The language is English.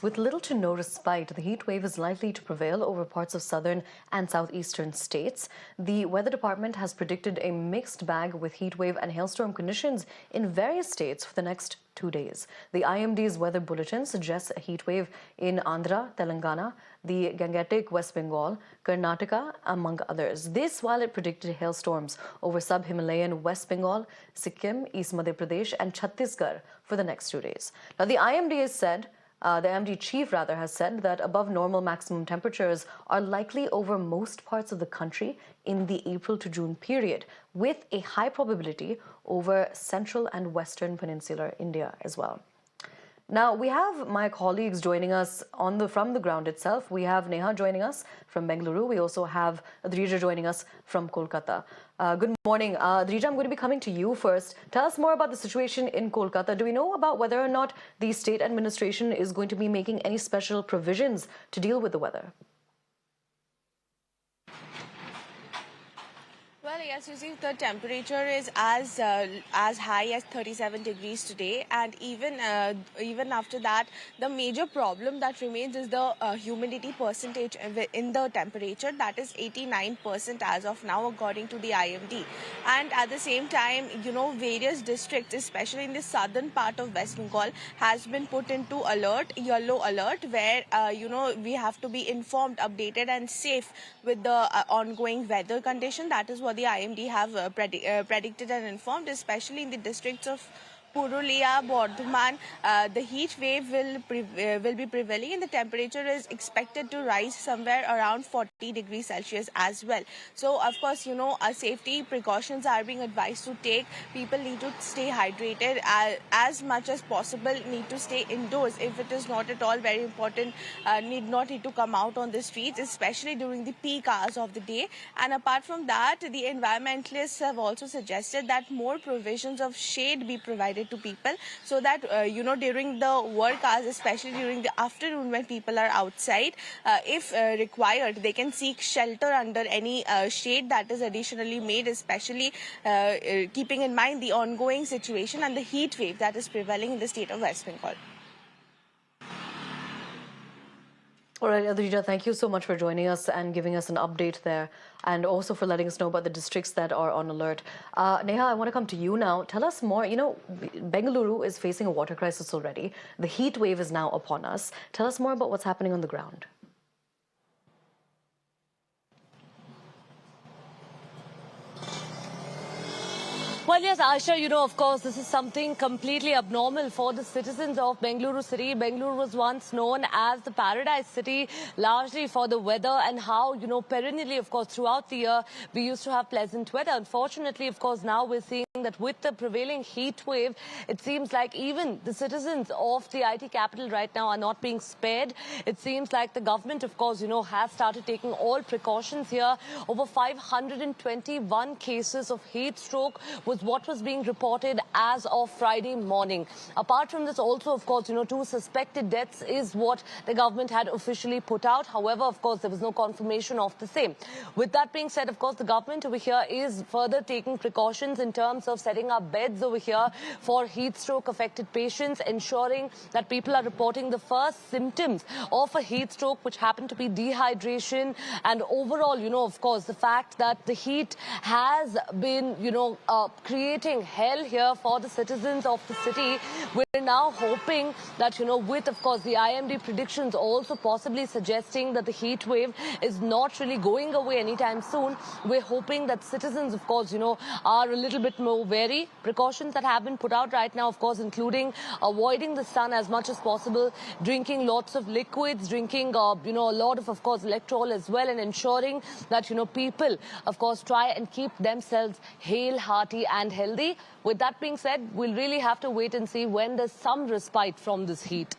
weeks. With little to no respite, the heat wave is likely to prevail over parts of southern and southeastern states. The Weather Department has predicted a mixed bag with heat wave and hailstorm conditions in various states for the next 2 days. The IMD's weather bulletin suggests a heat wave in Andhra, Telangana, the Gangetic West Bengal, Karnataka, among others. This while it predicted hailstorms over sub-Himalayan West Bengal, Sikkim, East Madhya Pradesh and Chhattisgarh for the next 2 days. Now, the IMD chief has said that above normal maximum temperatures are likely over most parts of the country in the April to June period, with a high probability over central and western peninsular India as well. Now, we have my colleagues joining us from the ground itself. We have Neha joining us from Bengaluru. We also have Adrija joining us from Kolkata. Good morning. Adrija, I'm going to be coming to you first. Tell us more about the situation in Kolkata. Do we know about whether or not the state administration is going to be making any special provisions to deal with the weather? Well, yes, you see, the temperature is as high as 37 degrees today, and even after that, the major problem that remains is the humidity percentage in the temperature. That is 89% as of now, according to the IMD. And at the same time, various districts, especially in the southern part of West Bengal, has been put into yellow alert, where we have to be informed, updated, and safe with the ongoing weather condition. That is what the IMD have predicted and informed, especially in the districts of Purulia, Bardhaman. The heat wave will be prevailing, and the temperature is expected to rise somewhere around 40 degrees Celsius as well. So, of course, safety precautions are being advised to take. People need to stay hydrated as much as possible, need to stay indoors. If it is not at all very important, need to come out on the streets, especially during the peak hours of the day. And apart from that, the environmentalists have also suggested that more provisions of shade be provided to people, so that during the work hours, especially during the afternoon when people are outside, if required, they can seek shelter under any shade that is additionally made, especially keeping in mind the ongoing situation and the heat wave that is prevailing in the state of West Bengal. All right, Adrija, thank you so much for joining us and giving us an update there, and also for letting us know about the districts that are on alert. Neha, I want to come to you now. Tell us more. Bengaluru is facing a water crisis already. The heat wave is now upon us. Tell us more about what's happening on the ground. Well, yes, Aisha, of course, this is something completely abnormal for the citizens of Bengaluru city. Bengaluru was once known as the paradise city, largely for the weather and how, perennially, of course, throughout the year, we used to have pleasant weather. Unfortunately, of course, now we're seeing that with the prevailing heat wave, it seems like even the citizens of the IT capital right now are not being spared. It seems like the government, of course, has started taking all precautions here. Over 521 cases of heat stroke was what was being reported as of Friday morning. Apart from this, also, of course, 2 suspected deaths is what the government had officially put out. However, of course, there was no confirmation of the same. With that being said, of course, the government over here is further taking precautions in terms of setting up beds over here for heat stroke affected patients, ensuring that people are reporting the first symptoms of a heat stroke, which happen to be dehydration, and overall, of course, the fact that the heat has been, creating hell here for the citizens of the city. We're now hoping that, with, of course, the IMD predictions also possibly suggesting that the heat wave is not really going away anytime soon, we're hoping that citizens, of course, are a little bit more wary. Precautions that have been put out right now, of course, including avoiding the sun as much as possible, drinking lots of liquids, drinking, a lot of course, electrol as well, and ensuring that, people, of course, try and keep themselves hale, hearty and healthy. With that being said, we'll really have to wait and see when there's some respite from this heat.